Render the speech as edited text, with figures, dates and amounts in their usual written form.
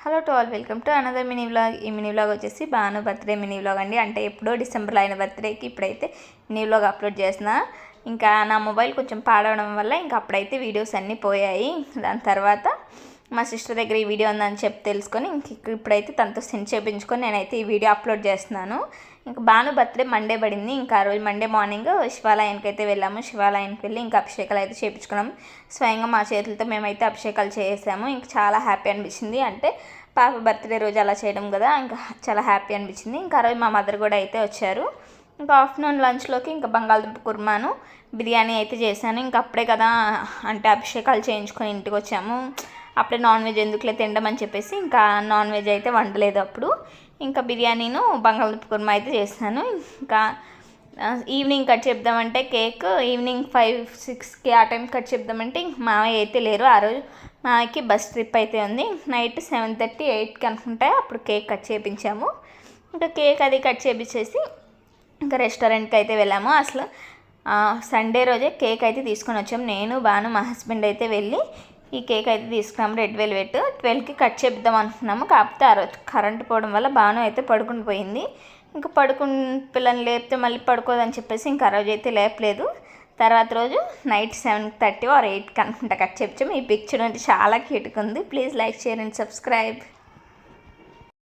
Hello to all, welcome to another mini vlog. ఈ mini vlog వచ్చేసి Bhanu birthday mini vlog అండి. అంటే ఎప్పుడో డిసెంబర్లో అయిన బర్త్డేకి ఇప్పుడైతే మినీ వ్లాగ్ అప్లోడ్ చేసిన. ఇంకా నా మొబైల్ కొంచెం పాడవడం వల్ల ఇంకా అప్పుడైతే వీడియోస్ అన్నీ పోయాయి. దాని తర్వాత మా సిస్టర్ దగ్గర ఈ వీడియో ఉందని చెప్పి తెలుసుకొని ఇప్పుడైతే తనతో సెండ్ చేయించుకొని నేనైతే ఈ వీడియో అప్లోడ్ చేస్తున్నాను. ఇంకా భాను బర్త్డే మండే పడింది. ఇంకా ఆ రోజు మండే మార్నింగ్ శివాలయానికి అయితే వెళ్ళాము. శివాలయానికి వెళ్ళి ఇంకా అభిషేకాలు అయితే చేయించుకున్నాము. స్వయంగా మా చేతులతో మేమైతే అభిషేకాలు చేసాము. ఇంకా చాలా హ్యాపీ అనిపించింది. అంటే పాప బర్త్డే రోజు అలా చేయడం కదా, ఇంకా చాలా హ్యాపీ అనిపించింది. ఇంకా ఆ రోజు మా మదర్ కూడా అయితే వచ్చారు. ఇంకా ఆఫ్టర్నూన్ లంచ్లోకి ఇంకా బంగాళదుంప కుర్మాను బిర్యానీ అయితే చేశాను. ఇంకా అప్పుడే కదా అంటే అభిషేకాలు చేయించుకొని ఇంటికి వచ్చాము. అప్పుడే నాన్ వెజ్ ఎందుకులే తినడం అని చెప్పేసి ఇంకా నాన్ వెజ్ అయితే వండలేదు. అప్పుడు ఇంకా బిర్యానీను బంగాళదుంప కుర్మా అయితే చేశాను. ఇంకా ఈవినింగ్ కట్ చెప్దామంటే కేక్ ఈవినింగ్ 5-6కి ఆ టైం కట్ చెప్దామంటే ఇంక మావయ్య అయితే లేరు. ఆ రోజు మావయ్యకి బస్ ట్రిప్ అయితే ఉంది. నైట్ 7:30-8కి అనుకుంటే అప్పుడు కేక్ కట్ చేయించాము. ఇంకా కేక్ అది కట్ చేయించేసి ఇంకా రెస్టారెంట్కి అయితే వెళ్ళాము. అసలు సండే రోజే కేక్ అయితే తీసుకొని వచ్చాము. నేను బాను మా హస్బెండ్ అయితే వెళ్ళి ఈ కేక్ అయితే తీసుకున్నాము. రెడ్ వెల్వెట్ 12కి కట్ చేద్దాం అనుకున్నాము. కాకపోతే ఆ రోజు కరెంట్ పోవడం వల్ల బాను అయితే పడుకుని పోయింది. ఇంకా పిల్లల్ని లేపితే మళ్ళీ పడుకోదని చెప్పేసి ఇంకా ఆ రోజు అయితే లేపలేదు. తర్వాత రోజు నైట్ 7:30 or 8కి అనుకుంటా కట్ చేయించాము. ఈ పిక్చర్ అంటే చాలా క్యూట్గా ఉంది. Please like, share and subscribe.